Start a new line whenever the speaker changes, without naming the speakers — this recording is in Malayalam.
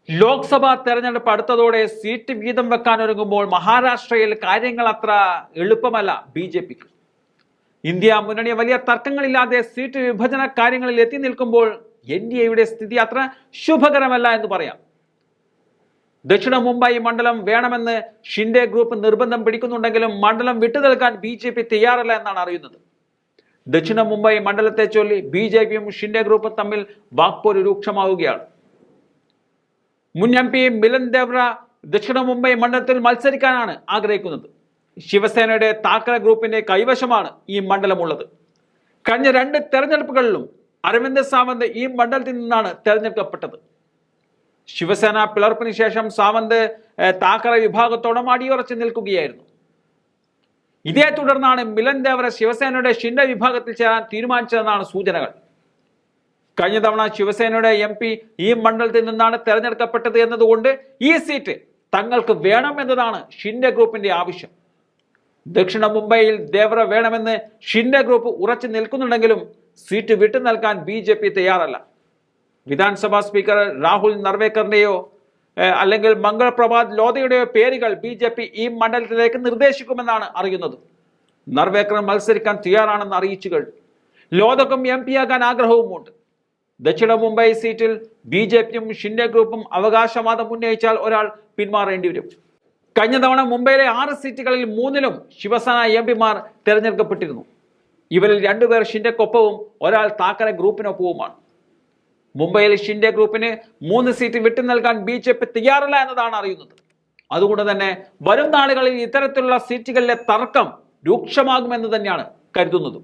ലോക്സഭാ തെരഞ്ഞെടുപ്പ് അടുത്തതോടെ സീറ്റ് വീതം വെക്കാൻ ഒരുങ്ങുമ്പോൾ മഹാരാഷ്ട്രയിൽ കാര്യങ്ങൾ അത്ര എളുപ്പമല്ല ബി.ജെ.പിക്ക്. ഇന്ത്യ മുന്നണി വലിയ തർക്കങ്ങളില്ലാതെ സീറ്റ് വിഭജന കാര്യങ്ങളിൽ എത്തി നിൽക്കുമ്പോൾ എൻ.ഡി.എയുടെ സ്ഥിതി അത്ര ശുഭകരമല്ല എന്ന് പറയാം. ദക്ഷിണ മുംബൈ മണ്ഡലം വേണമെന്ന് ഷിൻഡെ ഗ്രൂപ്പ് നിർബന്ധം പിടിക്കുന്നുണ്ടെങ്കിലും മണ്ഡലം വിട്ടുനിൽക്കാൻ ബി.ജെ.പി തയ്യാറല്ല എന്നാണ് അറിയുന്നത്. ദക്ഷിണ മുംബൈ മണ്ഡലത്തെ ചൊല്ലി ബി.ജെ.പിയും ഷിൻഡെ ഗ്രൂപ്പും തമ്മിൽ വാക്പോര് രൂക്ഷമാവുകയാണ്. മുൻ എം.പി മിലൻ ദേവ്ര ദക്ഷിണ മുംബൈ മണ്ഡലത്തിൽ മത്സരിക്കാനാണ് ആഗ്രഹിക്കുന്നത്. ശിവസേനയുടെ താക്കറെ ഗ്രൂപ്പിന്റെ കൈവശമാണ് ഈ മണ്ഡലമുള്ളത്. കഴിഞ്ഞ 2 തെരഞ്ഞെടുപ്പുകളിലും അരവിന്ദ് സാവന്ത് ഈ മണ്ഡലത്തിൽ നിന്നാണ് തെരഞ്ഞെടുക്കപ്പെട്ടത്. ശിവസേന പിളർപ്പിന് ശേഷം സാവന്ത് താക്കറെ വിഭാഗത്തോളം അടിയുറച്ച് നിൽക്കുകയായിരുന്നു. ഇതേ തുടർന്നാണ് മിലൻ ദേവ്ര ശിവസേനയുടെ ഷിൻഡെ വിഭാഗത്തിൽ ചേരാൻ തീരുമാനിച്ചതെന്നാണ് സൂചനകൾ. കഴിഞ്ഞ തവണ ശിവസേനയുടെ എം.പി ഈ മണ്ഡലത്തിൽ നിന്നാണ് തെരഞ്ഞെടുക്കപ്പെട്ടത് എന്നതുകൊണ്ട് ഈ സീറ്റ് തങ്ങൾക്ക് വേണം എന്നതാണ് ഷിൻഡെ ഗ്രൂപ്പിന്റെ ആവശ്യം. ദക്ഷിണ മുംബൈയിൽ ദേവ്ര വേണമെന്ന് ഷിൻഡെ ഗ്രൂപ്പ് ഉറച്ചു നിൽക്കുന്നുണ്ടെങ്കിലും സീറ്റ് വിട്ടു നൽകാൻ ബി.ജെ.പി തയ്യാറല്ല. വിധാൻസഭാ സ്പീക്കർ രാഹുൽ നർവേക്കറിന്റെയോ അല്ലെങ്കിൽ മംഗൾ പ്രഭാത് ലോധയുടെയോ പേരുകൾ ബി.ജെ.പി ഈ മണ്ഡലത്തിലേക്ക് നിർദ്ദേശിക്കുമെന്നാണ് അറിയുന്നത്. നർവേക്കർ മത്സരിക്കാൻ തയ്യാറാണെന്ന് അറിയിച്ചു കഴിഞ്ഞു. ലോധക്കും എം.പി ആകാൻ ആഗ്രഹവുമുണ്ട്. ദക്ഷിണ മുംബൈ സീറ്റിൽ ബി.ജെ.പിയും ഷിൻഡെ ഗ്രൂപ്പും അവകാശവാദം ഉന്നയിച്ചാൽ ഒരാൾ പിന്മാറേണ്ടി വരും. കഴിഞ്ഞ തവണ മുംബൈയിലെ 6 സീറ്റുകളിൽ 3ലും ശിവസേന എം.പിമാർ തെരഞ്ഞെടുക്കപ്പെട്ടിരുന്നു. ഇവരിൽ 2 പേർ ഷിൻഡെക്കൊപ്പവും ഒരാൾ താക്കറെ ഗ്രൂപ്പിനൊപ്പവുമാണ്. മുംബൈയിൽ ഷിൻഡെ ഗ്രൂപ്പിന് 3 സീറ്റ് വിട്ടു നൽകാൻ ബി.ജെ.പി തയ്യാറല്ല എന്നതാണ് അറിയുന്നത്. അതുകൊണ്ട് തന്നെ വരും നാളുകളിൽ ഇത്തരത്തിലുള്ള സീറ്റുകളിലെ തർക്കം രൂക്ഷമാകുമെന്ന് തന്നെയാണ് കരുതുന്നത്.